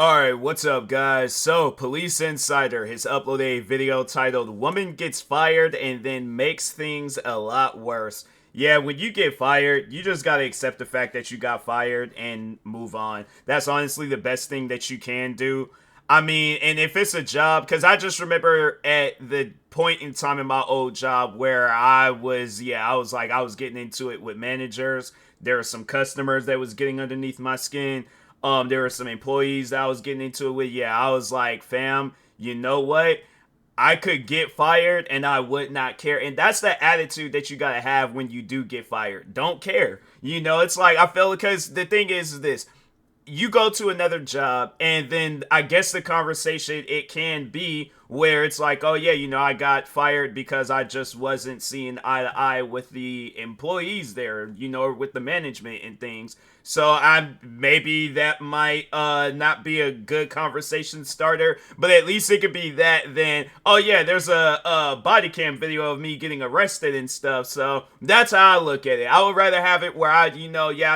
Alright, what's up guys? So, Police Insider has uploaded a video titled "Woman Gets Fired and Then Makes Things a Lot Worse." Yeah, when you get fired, you just gotta accept the fact that you got fired and move on. That's honestly the best thing that you can do. I mean, and if it's a job, because I just remember at the point in time in my old job where I was getting into it with managers. There were some customers that was getting underneath my skin. There were some employees that I was getting into it with. Yeah, I was like, fam, you know what? I could get fired and I would not care. And that's the attitude that you gotta have when you do get fired. Don't care. You know, it's like, I feel, because the thing is this. You go to another job, and then I guess the conversation, it can be where it's like, oh yeah, you know, I got fired because I just wasn't seeing eye to eye with the employees there, you know, or with the management and things. So maybe that might not be a good conversation starter, but at least it could be that. Then, oh yeah, there's a body cam video of me getting arrested and stuff. So that's how I look at it. I would rather have it where I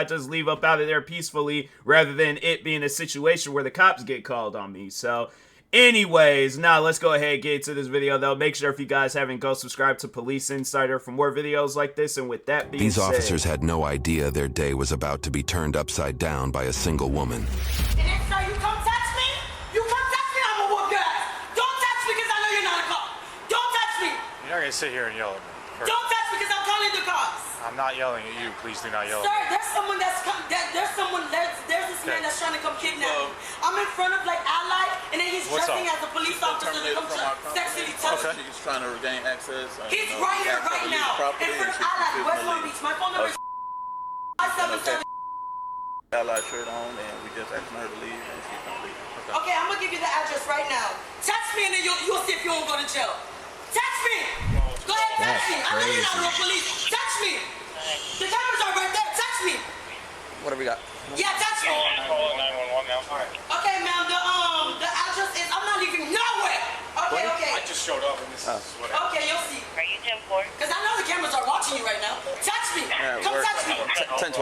just leave up out of there peacefully rather than it being a situation where the cops get called on me. So anyways, now let's go ahead and get into this video though. Make sure if you guys haven't, go subscribe to Police Insider for more videos like this. And with that being These said, officers had no idea their day was about to be turned upside down by a single woman. And next time you come touch me, I'ma whoop your ass. Don't touch me because I know you're not a cop. Don't touch me. You're not gonna sit here and yell at me. Don't touch me because I'm calling the cops. I'm not yelling at you. Please do not yell Sir, at me. there's this man that's trying to come kidnap me. I'm in front of like Ally, and then he's What's dressing up? as a police officer to come sexually touch me. He's trying to regain access. He's right here, right now, in front of Ally, West Long Beach. My phone number is 577. Ally shirt on, and we just asking her to leave, and she's gonna leave. Okay, I'm gonna give you the address right now. Touch me, and then you'll see if you won't go to jail. Touch me. Go ahead, touch me. I know you're not real police. Touch me. The cameras are right there. Touch me. What do we got? Yeah, touch me. Call 911 now. All right. Okay, ma'am. The address is. I'm not leaving nowhere. Okay, okay. I just showed up and this is what happened. Okay, you'll see. Are you 10-4? Because I know the cameras are watching you right now. Touch me. Come touch me. 10-12.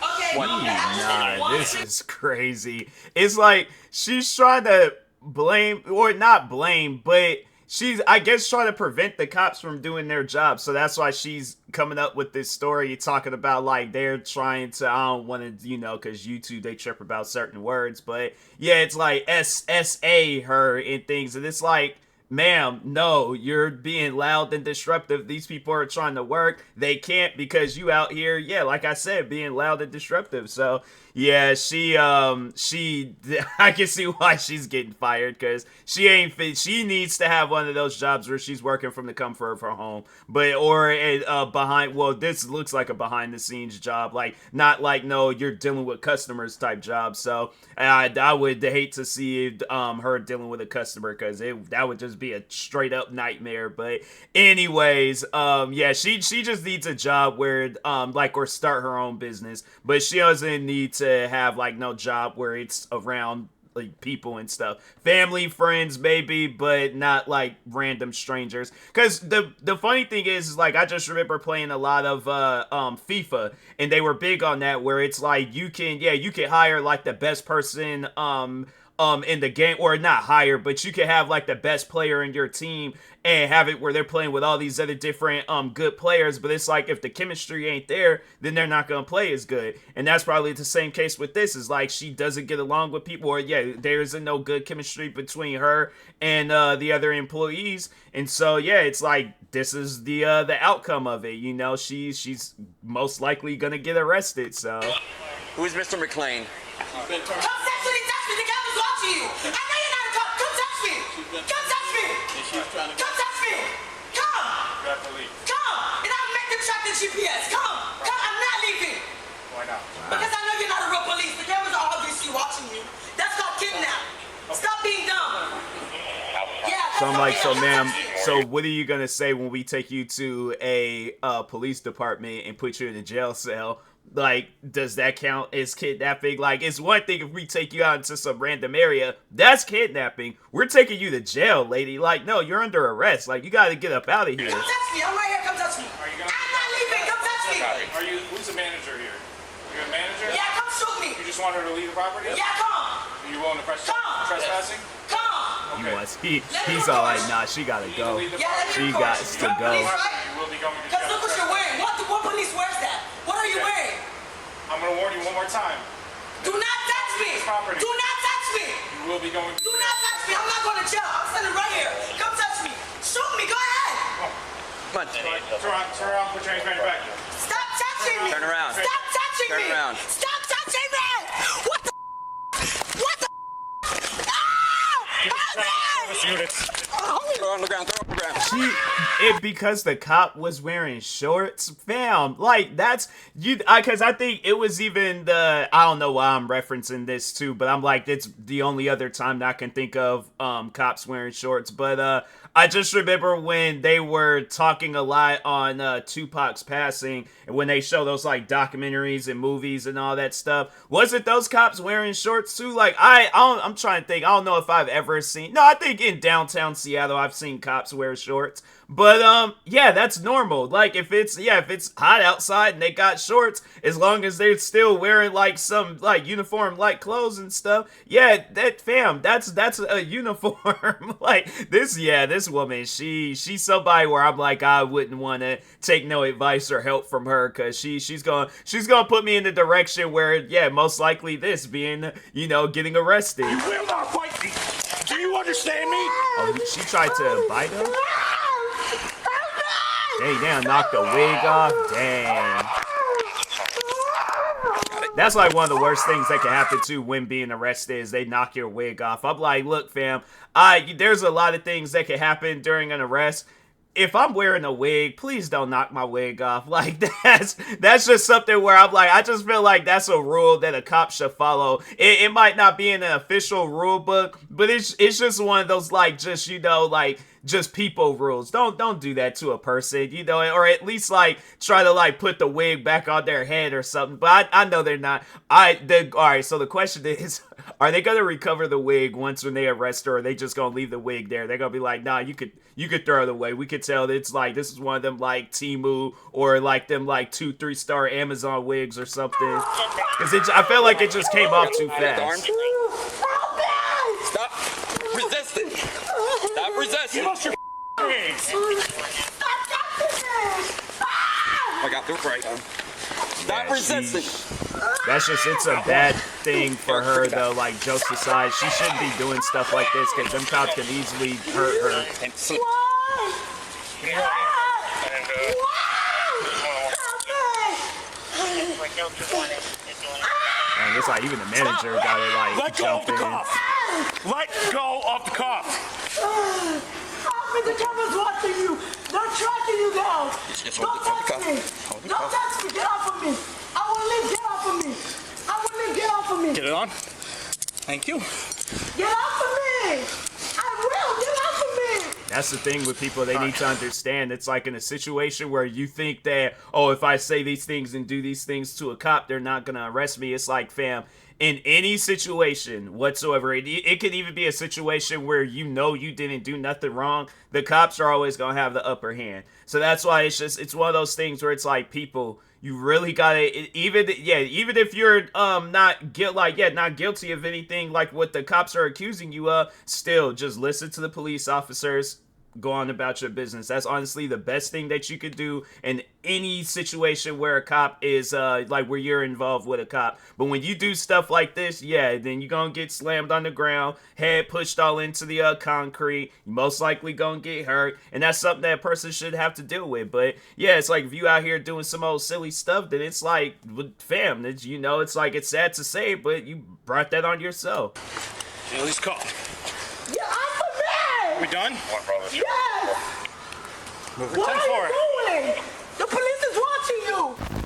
Okay, the address nah, is this is crazy. It's like she's trying to blame, or not blame, but she's, I guess, trying to prevent the cops from doing their job. So that's why she's coming up with this story talking about like they're trying to, I don't want to, you know, because YouTube, they trip about certain words. But yeah, it's like SSA her and things. And it's like, ma'am, no, you're being loud and disruptive. These people are trying to work. They can't because you out here, yeah, like I said, being loud and disruptive. So yeah, I can see why she's getting fired, because she ain't fit. She needs to have one of those jobs where she's working from the comfort of her home, or behind. Well, this looks like a behind the scenes job, like not like, no, you're dealing with customers type job. So I would hate to see her dealing with a customer, because that would just be a straight up nightmare. But anyways, yeah, she just needs a job where or start her own business, but she doesn't need to have like no job where it's around like people and stuff. Family, friends maybe, but not like random strangers. Because the funny thing is like, I just remember playing a lot of FIFA, and they were big on that, where it's like you can hire like the best person in the game, or not hire, but you can have like the best player in your team and have it where they're playing with all these other different good players. But it's like, if the chemistry ain't there, then they're not gonna play as good. And that's probably the same case with this, is like she doesn't get along with people, or yeah, there isn't no good chemistry between her and the other employees. And so yeah, it's like, this is the outcome of it, you know. She's most likely gonna get arrested. So who is Mr. McLean? Come sexually touch me. The camera's watching you. I know you're not a cop. Come touch me. Come touch me. Come touch me. Come. You have to leave. Come. And I'll make the track the GPS. Come. I'm not leaving. Why not? Because I know you're not a real police. The cameras are obviously watching you. That's called kidnap. Stop being dumb. Yeah. So I'm like, so ma'am, so what are you gonna say when we take you to a police department and put you in a jail cell? Like, does that count as kidnapping? Like, it's one thing if we take you out into some random area, that's kidnapping. We're taking you to jail, lady. Like, no, you're under arrest. Like, you gotta get up out of here. Come touch me. I'm right here. Come touch me. I'm not leaving. Come touch me. Who's the manager here? You're a manager? Yeah, come shoot me. You just want her to leave the property? Yeah, come. You Trespassing? Come. He's all like, nah, she gotta go. She got to go. You will be going to Because jail. look what you're wearing. What police wears that? What are you wearing? I'm going to warn you one more time. Do not touch me. Property. Do not touch me. You will be going to Do not touch me. I'm not going to jail. I'm standing right here. Come touch me. Shoot me. Go ahead. Come on. Turn around, put your hands behind your back. Stop touching me. Turn around. Stop touching Turn me. around. Stop touching me. What the? What the? Ah! Help me! Throw on the ground. Throw on the ground. Because the cop was wearing shorts, fam. Like, that's you. Because I think it was even the. I don't know why I'm referencing this too, but I'm like, it's the only other time that I can think of cops wearing shorts. But I just remember when they were talking a lot on Tupac's passing, and when they show those like documentaries and movies and all that stuff. Wasn't those cops wearing shorts too? Like, I'm trying to think. I don't know if I've ever seen. No, I think in downtown Seattle I've seen cops wear shorts. But yeah, that's normal. Like, if it's hot outside and they got shorts, as long as they're still wearing like some like uniform like clothes and stuff, yeah, that's a uniform. Like this woman, she's somebody where I'm like, I wouldn't want to take no advice or help from her, because she's gonna put me in the direction where, yeah, most likely this being, getting arrested. You will not fight me. Do you understand me? Oh, she tried to bite him? Dang, damn, knocked the wig off. Dang. That's like one of the worst things that can happen to when being arrested is they knock your wig off. I'm like, look, fam, there's a lot of things that can happen during an arrest. If I'm wearing a wig, please don't knock my wig off. Like, that's just something where I'm like, I just feel like that's a rule that a cop should follow. It might not be in an official rule book, but it's just one of those, like, just, like, just people rules. Don't do that to a person, or at least like try to like put the wig back on their head or something. But I know they're not. All right, so the question is, are they gonna recover the wig once when they arrest her, or are they just gonna leave the wig there? They're gonna be like, nah, you could throw it away. We could tell that it's like this is one of them like Temu or like them like 2-3 star Amazon wigs or something. Because I felt like it just came off too fast. Stop resisting. Stop resisting. I got the right arm. Stop resisting. It's a bad thing for her though, like jokes aside. She shouldn't be doing stuff like this because them cops can easily hurt her. And it's like even the manager got to like Let go jump of the in. cuff. Let go of the cuff. The camera's watching you. They're tracking you down. Don't touch me. Don't touch me. Get off of me. I will leave. Get off of me. I will leave. Get off of me. Get it on. Thank you. Get off of me. I will. Get off of me. That's the thing with people, they need to understand. It's like in a situation where you think that, oh, if I say these things and do these things to a cop, they're not going to arrest me. It's like, fam, in any situation whatsoever, it could even be a situation where you didn't do nothing wrong. The cops are always going to have the upper hand. So that's why it's one of those things where it's like, people, you really gotta, even if you're not guilty of anything like what the cops are accusing you of, still just listen to the police officers, go on about your business. That's honestly the best thing that you could do in any situation where a cop is like where you're involved with a cop. But when you do stuff like this, yeah, then you're gonna get slammed on the ground, head pushed all into the concrete, you most likely gonna get hurt, and that's something that a person should have to deal with. But yeah, it's like if you out here doing some old silly stuff, then it's like, fam, it's like, it's sad to say, but you brought that on yourself. Haley's call. Get off of me. We done? Yes. Move her What 10 are forward. you doing? The police is watching you.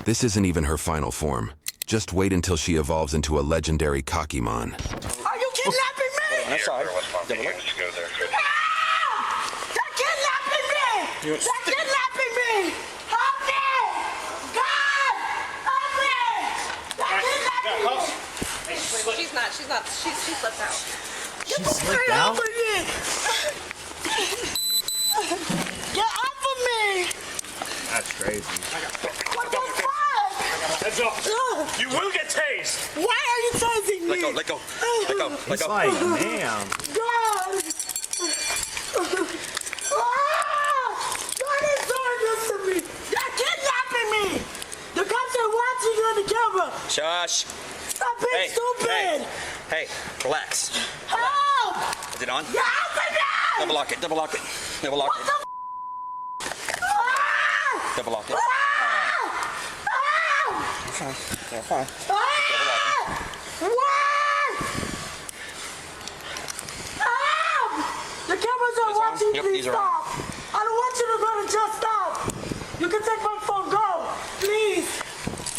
This isn't even her final form. Just wait until she evolves into a legendary Kakimon. Are you kidnapping me? That's all right. They're kidnapping me! They're kidnapping me! Help me! God! Help me! They're kidnapping me! She's not. She slipped out. She slipped out? Get off of me! That's crazy. What the fuck? Heads up. You will get tased. Why are you tasing me? Let go. Let go. Let It's go. like, damn. God! God is doing this to me! You're kidnapping me! The cops are watching you on the camera! Shush. Stop being stupid! Hey, relax. Help! Is it on? You're helping me! Double lock it. Double lock it. Double lock What it. the f***? Double lock it. They're fine. What? Help! The cameras are watching. Yep, Please these are stop. I don't want you to go to just stop. You can take my phone. Go, please.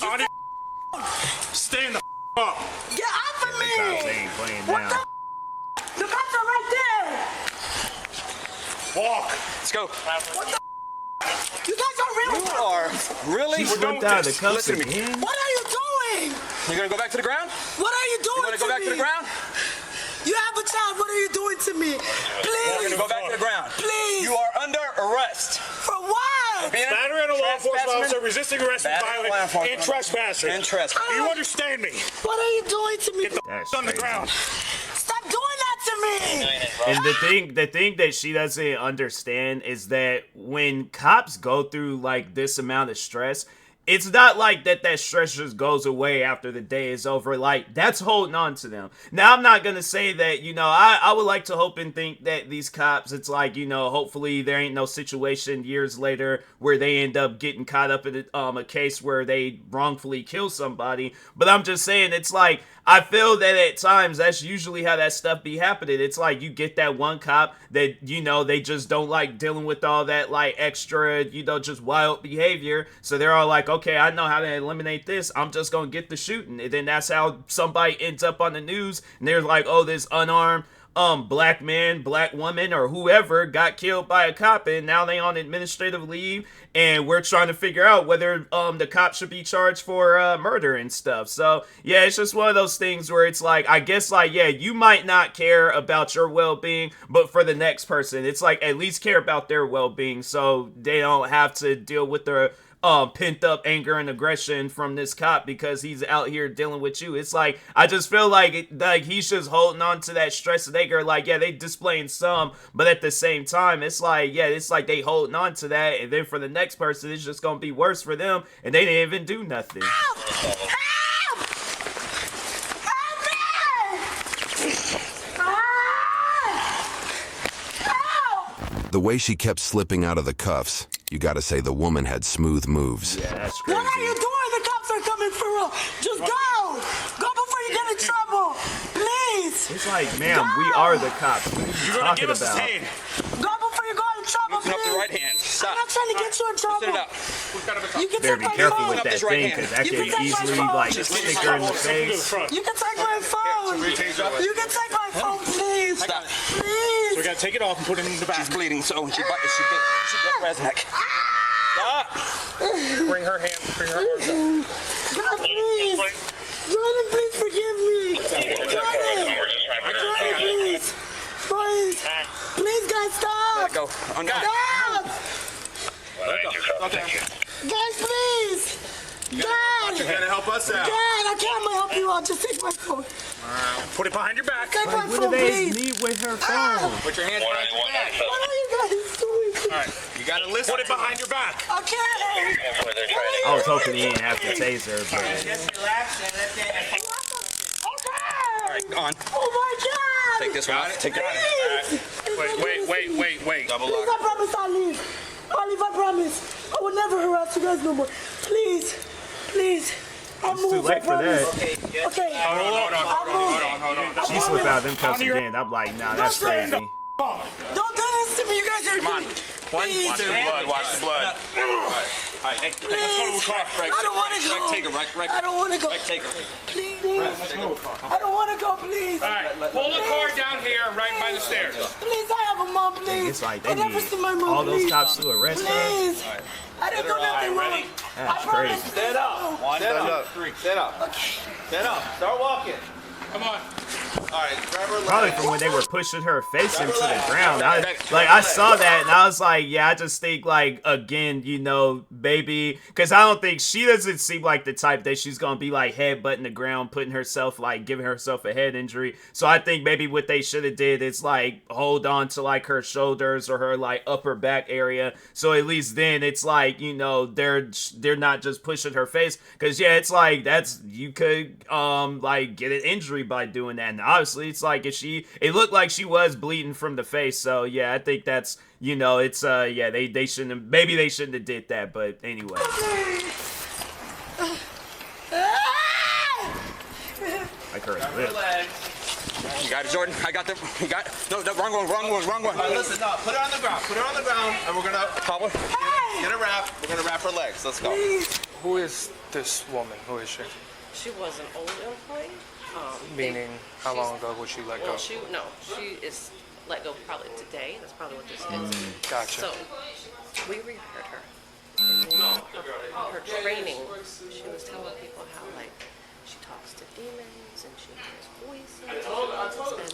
On your stand the up. Get off of The cops me. ain't playing What now. the cops are right there. Walk. Let's go. You guys are real. You are really. She slipped out of the cuffs Listen to me. again. What are you doing? You're gonna go back to the ground? What are you doing You wanna go back to the ground? You have a child. What are you doing to me? You're Please. gonna go back to the ground. Please. You are under arrest. For what? Being Battery on a law enforcement officer, resisting arrest and Battery on law violence, enforcement and trespassing. And trespassing. You understand me? What are you doing to me? That's On the crazy. ground. Stop doing that to me. And the thing that she doesn't understand is that when cops go through like this amount of stress, it's not like that stress just goes away after the day is over. Like, that's holding on to them. Now, I'm not going to say that, you know, I would like to hope and think that these cops, it's like, you know, hopefully there ain't no situation years later where they end up getting caught up in a case where they wrongfully kill somebody. But I'm just saying, it's like, I feel that at times that's usually how that stuff be happening. It's like you get that one cop that, you know, they just don't like dealing with all that like extra, you know, just wild behavior. So they're all like, okay, I know how to eliminate this. I'm just going to get the shooting. And then that's how somebody ends up on the news. And they're like, oh, this unarmed black man, black woman, or whoever got killed by a cop, and now they on administrative leave, and we're trying to figure out whether the cop should be charged for murder and stuff. So yeah, it's just one of those things where it's like, I guess like, yeah, you might not care about your well-being, but for the next person, it's like at least care about their well-being so they don't have to deal with the pent up anger and aggression from this cop because he's out here dealing with you. It's like, I just feel like he's just holding on to that stress and anger. Like, yeah, they displaying some, but at the same time, it's like, yeah, it's like they holding on to that, and then for the next person, it's just gonna be worse for them, and they didn't even do nothing. Help! Help! Help me! The way she kept slipping out of the cuffs, you gotta say the woman had smooth moves. Yeah, that's What are crazy. you doing? The cops are coming for real. Just go! Go before you get in trouble! Please! It's like, ma'am, we are the cops. What are you You're gonna talking give us about? his hand. Go before you go in trouble, Loosen up please! the right hand. I'm Stop. not trying to get you in Loosen trouble. it up. You can Better take be my careful phone. with that This right thing, hand. because that You can can take my easily, phone. like, Just stick her in the Come to the face. front. You can take my phone. You can take my phone, please. Stop. Please. So we gotta take it off and put it in the back. She's bleeding, so she bit Brad's neck. Stop. Bring her hand. Bring her arms up. God, please. Jordan, please forgive me. Jordan, please. Please. Please, guys, stop. Let go. Stop. Okay. Guys, please. God. You gotta help us out. God, I can't help you. I'll just take my phone. Put it behind your back. Take my Like, what do phone, they please. need with her phone? Put your hands behind your back. What are you guys doing? All right. You gotta listen. Put it behind your back. Okay. I was hoping he didn't have to tase her, but Okay. On. Oh my God. Take this one. Take that. Please. Wait. Double Please, lock. I promise I'll leave. I'll leave, I promise. I will never harass you guys no more. Please. Please. I'll move, too late I for promise. that. Okay. Hold on. she slipped out of them cuffs again. I'm like, nah, that's crazy. Don't do this to me. You guys are Come on. Please. Watch the blood. Watch the blood. All right. Hey, let's go to the car. I don't want to go. Take her. Right. I don't want to go. Take her. Please. I don't want to go, please. All right. Pull the car down here, right by the stairs. Please, I have a mom, please. It's like they I never need seen my mom, all those please. cops to arrest her. Please. I didn't do nothing wrong. That's I promise. crazy. Stand up. Stand up. Stand up. Stand up. Start walking. Come on. Alright, grab her Probably leg. from when they were pushing her face into the ground. I saw that and I was like, yeah, I just think like, again, you know, maybe, because I don't think, she doesn't seem like the type that she's gonna be like headbutting the ground, putting herself, like giving herself a head injury. So I think maybe what they should have did is like hold on to like her shoulders or her like upper back area. So at least then it's like, you know, they're not just pushing her face, because yeah, it's like you could like get an injury by doing that. And obviously it's like it looked like she was bleeding from the face. So yeah, I think that's, you know, it's yeah, they shouldn't have, maybe they shouldn't have did that, but anyway. Like her lip. You got it, Jordan. I got the. You got. No, wrong one. Listen, no, put her on the ground, and we're gonna get a wrap. We're gonna wrap her legs. Let's go. Who is this woman? Who is she? She was an old employee. Meaning, how long ago was she let go? Well, she is let go probably today. That's probably what this is. Gotcha. So we rehired her. And then her training, she was telling people how like she talks to demons and she hears voices.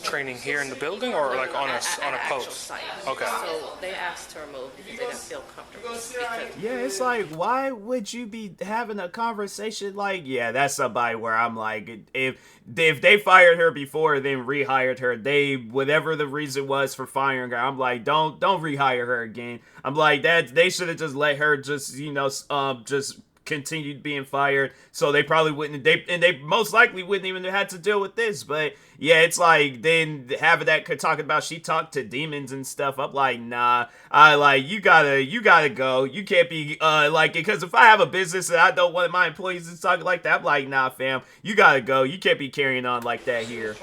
Training here in the building or like on a post? Site. Okay. So they asked to remove because they didn't feel comfortable. Because Yeah, it's like, why would you be having a conversation like, yeah, that's somebody where I'm like, if they fired her before, then rehired her, whatever the reason was for firing her, I'm like, don't rehire her again. I'm like, that they should have just let her just, you know, just continued being fired, so they probably wouldn't, they most likely wouldn't even have had to deal with this. But yeah, it's like, then having that talking about she talked to demons and stuff, I'm like, nah, I like, you gotta go. You can't be like, because if I have a business and I don't want my employees to talk like that, I'm like, nah fam, you gotta go. You can't be carrying on like that here.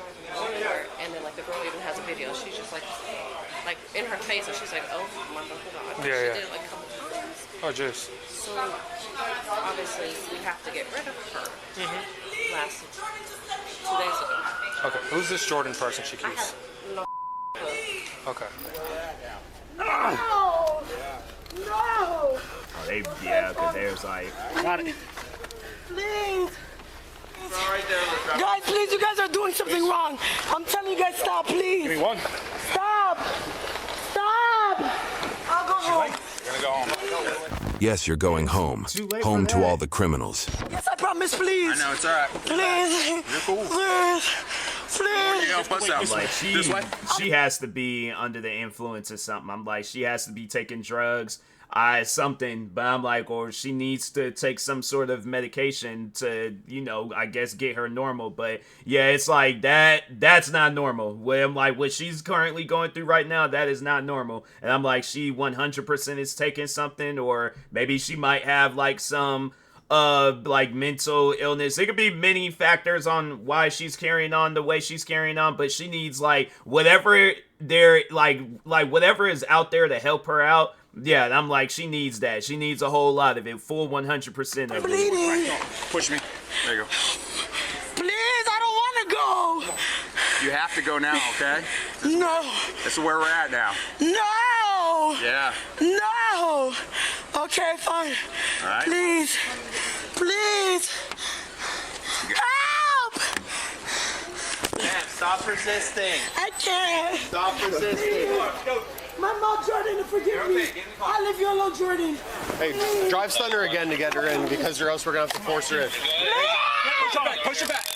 and then like the girl even has a video. She's just like in her face, and she's like, oh my God. Yeah. She did like a couple of things. Oh, jeez. So obviously we have to get rid of her. Last 2 days ago. Okay. Who's this Jordan person she I keeps? have no clue. Okay. No! No! Oh, because there's like, Please! Right there, Guys, please, you guys are doing something wrong. I'm telling you guys, stop, please. Give me one. Stop! Stop! I'll go home. We're gonna go home. Yes, you're going home. Too late Home for to that. all the criminals. Yes, I promise, please. No, it's alright. Please. You're cool. Please. You Please. help us out. like This way. she has to be under the influence of something. I'm like, she has to be taking drugs, something. But I'm like, or she needs to take some sort of medication to, you know, I guess get her normal. But yeah, it's like that's not normal. Where I'm like, what she's currently going through right now, that is not normal. And I'm like, she 100% is taking something, or maybe she might have like some like mental illness. It could be many factors on why she's carrying on the way she's carrying on, but she needs like whatever there like whatever is out there to help her out. Yeah, and I'm like, she needs that. She needs a whole lot of it, full 100% of it. Bleeding. Push me. There you go. Please, I don't want to go. You have to go now, okay? No. This is where we're at now. No. Yeah. No. Okay, fine. All right. Please. Please. Help. Stop resisting. I can't. Stop resisting. My mom, Jordan, forgive me. I'll leave you alone, Jordan. Hey, drive Thunder again to get her in, because or else we're gonna have to force her in. Push it back.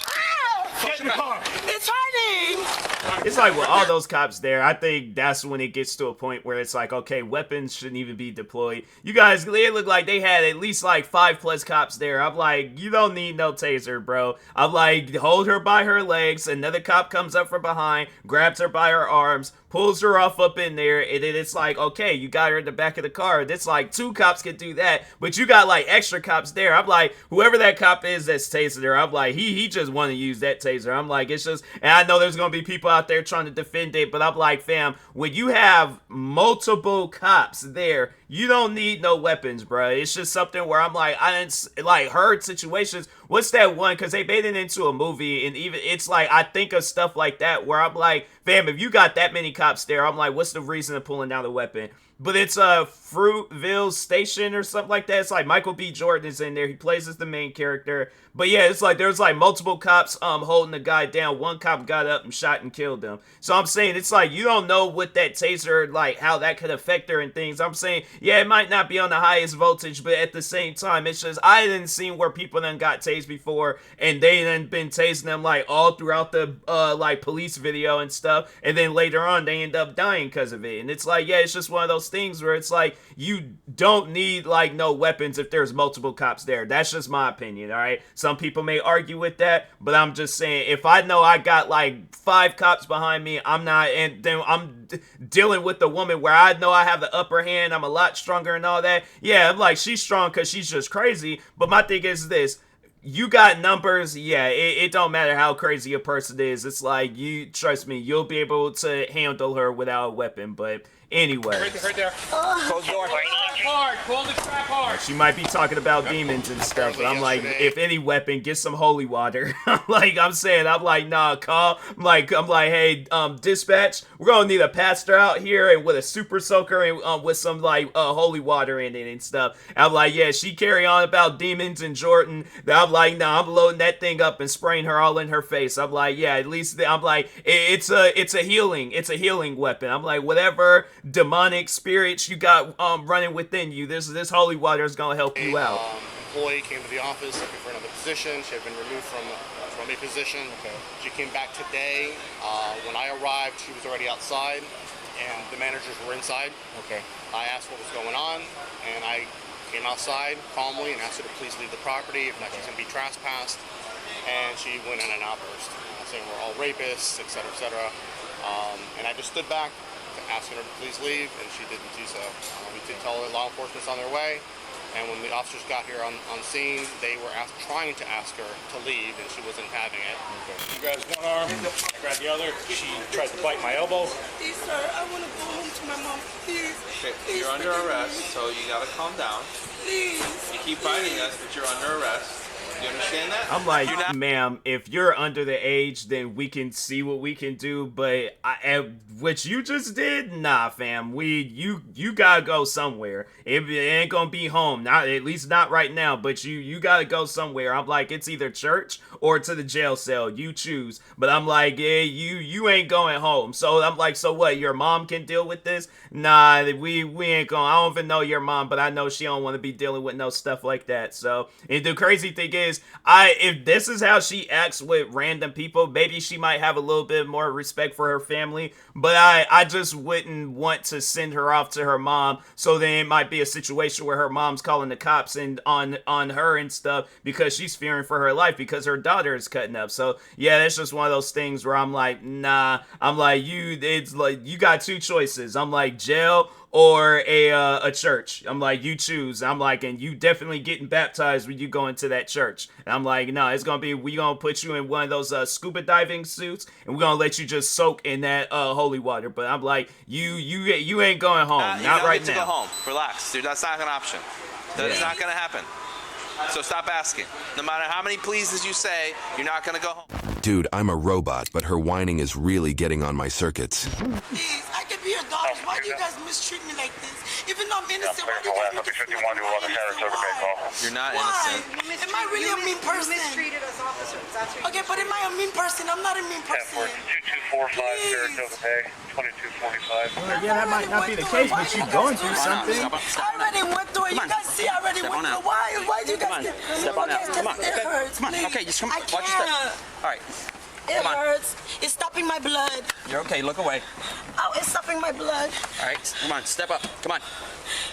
Get in the car. It's hurting. It's like with all those cops there, I think that's when it gets to a point where it's like, okay, weapons shouldn't even be deployed. You guys, they look like they had at least like 5+ cops there. I'm like, you don't need no taser, bro. I'm like, hold her by her legs. Another cop comes up from behind, grabs her by her arms, pulls her off up in there, and then it's like, okay, you got her in the back of the car. It's like 2 cops can do that, but you got like extra cops there. I'm like, whoever that cop is that's tasing her, I'm like, he just want to use that taser. I'm like, it's just, and I know there's gonna be people out there trying to defend it, but I'm like, fam, when you have multiple cops there, you don't need no weapons, bro. It's just something where I'm like, I didn't like heard situations. What's that one? Because they made it into a movie, and even it's like I think of stuff like that where I'm like, fam, if you got that many cops there, I'm like, what's the reason of pulling out a weapon? But it's Fruitville Station or something like that. It's like Michael B. Jordan is in there. He plays as the main character. But yeah, it's like there's like multiple cops holding the guy down. One cop got up and shot and killed him. So I'm saying it's like you don't know what that taser, like how that could affect her and things. I'm saying, yeah, it might not be on the highest voltage, but at the same time, it's just I didn't see where people done got tased before and they done been tasing them like all throughout the like police video and stuff. And then later on they end up dying because of it. And it's like, yeah, it's just one of those things where it's like you don't need like no weapons if there's multiple cops there. That's just my opinion, all right? Some people may argue with that, but I'm just saying if I know I got like 5 cops behind me, I'm not, and then I'm dealing with the woman where I know I have the upper hand, I'm a lot stronger and all that. Yeah, I'm like, she's strong because she's just crazy, but my thing is this. You got numbers, yeah, it don't matter how crazy a person is. It's like, you trust me, you'll be able to handle her without a weapon, but anyway. Right there. Close the door. Hard. Pull the trap hard. She might be talking about demons and stuff, but I'm like, if any weapon, get some holy water. Like, I'm saying, I'm like, nah, call. I'm like, hey, dispatch, we're gonna need a pastor out here and with a super soaker and with some like holy water in it and stuff. I'm like, yeah, she carry on about demons and Jordan. I'm like, nah, I'm loading that thing up and spraying her all in her face. I'm like, yeah, at least I'm like, it's a healing weapon. I'm like, whatever demonic spirits you got running within you, this holy water is gonna help you out. Employee came to the office looking for another position. She had been removed from a position. Okay. She came back today. When I arrived, she was already outside, and the managers were inside. Okay. I asked what was going on, and I came outside calmly and asked her to please leave the property. If not, she's gonna be trespassed. And she went in an outburst, saying we're all rapists, etc., etc. And I just stood back, asking her to please leave, and she didn't do so. We did tell her law enforcement's on their way, and when the officers got here on scene, they were trying to ask her to leave, and she wasn't having it. Okay. You grab one arm, I grab the other. She tries to bite my elbow. Please, sir, I want to go home to my mom. Please. Okay, Please, you're under arrest, so you gotta calm down. Please. You keep fighting us, but you're under arrest. You understand that? I'm like, ma'am, if you're under the age, then we can see what we can do. But what you just did, nah, fam. You gotta go somewhere. It ain't gonna be home, not at least not right now. But you gotta go somewhere. I'm like, it's either church or to the jail cell. You choose. But I'm like, yeah, you ain't going home. So I'm like, so what? Your mom can deal with this? Nah, we ain't going. I don't even know your mom, but I know she don't want to be dealing with no stuff like that. So, and the crazy thing is, if this is how she acts with random people, maybe she might have a little bit more respect for her family, but I just wouldn't want to send her off to her mom, so then it might be a situation where her mom's calling the cops and on her and stuff because she's fearing for her life because her daughter is cutting up. So yeah, that's just one of those things where I'm like, nah, I'm like, it's like you got 2 choices. I'm like, jail or a church. I'm like, you choose. I'm like, and you definitely getting baptized when you go into that church. And I'm like, no, it's gonna be, we gonna put you in one of those scuba diving suits, and we're gonna let you just soak in that holy water. But I'm like, you ain't going home, not right now. To go home. Relax, dude. That's not an option. That's not gonna happen. So stop asking. No matter how many pleases you say, you're not gonna go home. Dude, I'm a robot, but her whining is really getting on my circuits. Please, I could be your daughter. Why do you guys mistreat me like this? Even though I'm innocent, why do you guys make it seem like I'm innocent? You're not innocent. Why? Am I really a mean person? You mistreated us officers. That's what Okay, but am I a mean person? I'm not a mean person. 2245 Saratoga Bay, 2245. Yeah, that might not be the case, but you're going through something. I already went through it. You guys see, I already went through it. Why do you guys Step on out. Come on. It hurts. Come on. Please. Okay, just come on. I Watch your step. can't. All right. It hurts. It's stopping my blood. You're okay. Look away. Oh, it's stopping my blood. All right. Come on. Step up. Come on.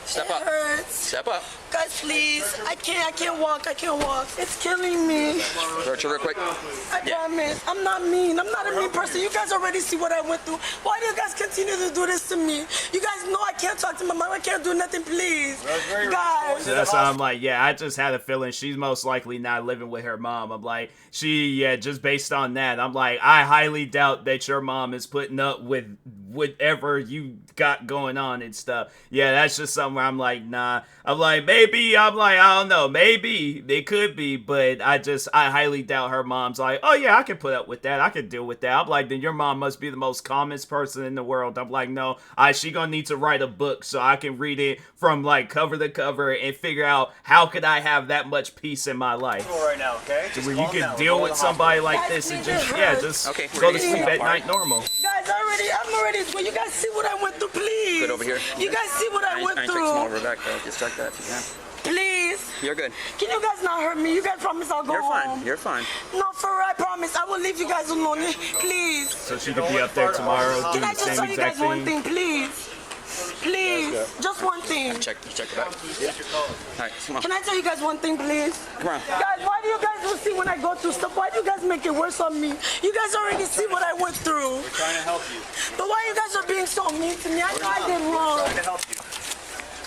Step up. It hurts. Step up. Guys, please. I can't walk. It's killing me. Search her real quick. I promise. I'm not mean. I'm not a mean person. You guys already see what I went through. Why do you guys continue to do this to me? You guys know I can't talk to my mom. I can't do nothing, please. Guys. So that's why I'm like, yeah, I just had a feeling she's most likely not living with her mom. I'm like, just based on that, I'm like, I highly doubt that your mom is putting up with whatever you got going on and stuff. Yeah, that's just something where I'm like, nah. I'm like, maybe, I don't know, maybe it could be, but I highly doubt her mom's like, oh yeah, I can put up with that, I can deal with that. I'm like, then your mom must be the most calmest person in the world. I'm like, no, she gonna need to write a book so I can read it from like cover to cover and figure out how could I have that much peace in my life. Right now, okay? Where you can deal with somebody like this and just go to sleep at night normal. Guys, I'm already. Will you guys see what I went through, please? Good over here. You guys see what I went I through? small over back though. Just check that if you can. Please. You're good. Can you guys not hurt me? You guys promise I'll go You're fine. home. You're fine. No, for real, I promise. I will leave you guys alone. Please. So she could be up there tomorrow doing Can I the just same tell you exact guys one thing. thing, please? Please. Just one thing. Check the back. Yeah. All right, come on. Can I tell you guys one thing, please? Come on. Guys, why do you guys see when I go through stuff? Why do you guys make it worse on me? You guys already see what I went through. We're trying to help you. But why you guys are being so mean to me? I know I did wrong. Trying to help you.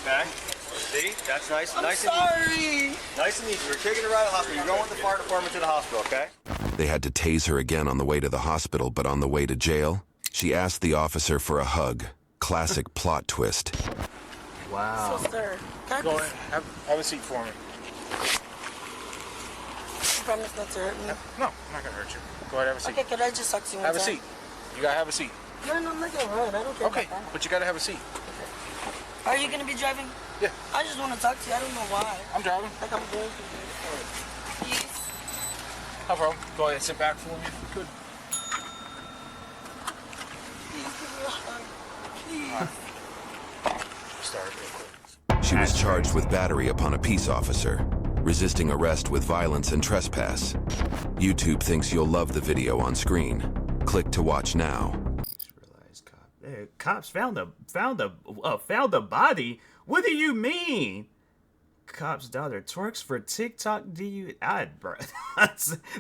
Okay? See? That's nice. I'm nice sorry. And easy. Nice and easy. We're taking her out of the hospital. You're going with the fire department to the hospital, okay? They had to tase her again on the way to the hospital, but on the way to jail, she asked the officer for a hug. Classic plot twist. Wow. So, sir, can I Go please ahead. Have a seat for me. promise not to hurt me? No, I'm not gonna hurt you. Go ahead, have a seat. Okay, can I just talk to you one Have a time? seat. You gotta have a seat. No, I'm not gonna run. I don't care Okay, about that. but you gotta have a seat. Are you gonna be driving? Yeah. I just want to talk to you. I don't know why. I'm driving. Like I'm going to. Please. No problem. Go ahead, sit back for me. Good. Please give me a hug. Please. Start it real quick. She was charged with battery upon a peace officer, resisting arrest with violence and trespass. YouTube thinks you'll love the video on screen. Click to watch now. Cops found a body? What do you mean? Cop's daughter twerks for TikTok bro.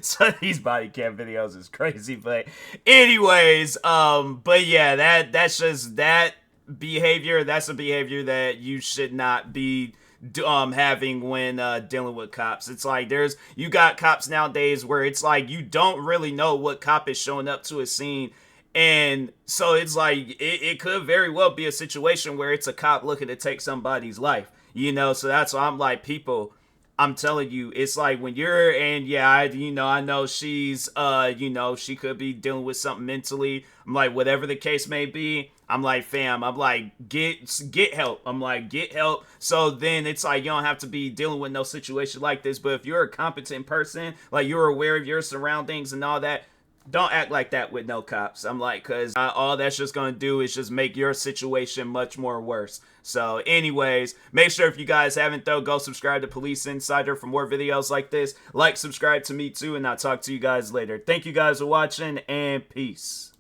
So these body cam videos is crazy, but anyways, but yeah, that's just that behavior. That's a behavior that you should not be having when dealing with cops. It's like you got cops nowadays where it's like you don't really know what cop is showing up to a scene. And so it's like, it could very well be a situation where it's a cop looking to take somebody's life, you know? So that's why I'm like, people, I'm telling you, it's like when you're, and yeah, I know she's, she could be dealing with something mentally. I'm like, whatever the case may be, I'm like, fam, I'm like, get help. I'm like, get help. So then it's like, you don't have to be dealing with no situation like this. But if you're a competent person, like you're aware of your surroundings and all that, don't act like that with no cops. I'm like, because all that's just going to do is just make your situation much more worse. So anyways, make sure if you guys haven't though, go subscribe to Police Insider for more videos like this. Like, subscribe to me too, and I'll talk to you guys later. Thank you guys for watching, and peace.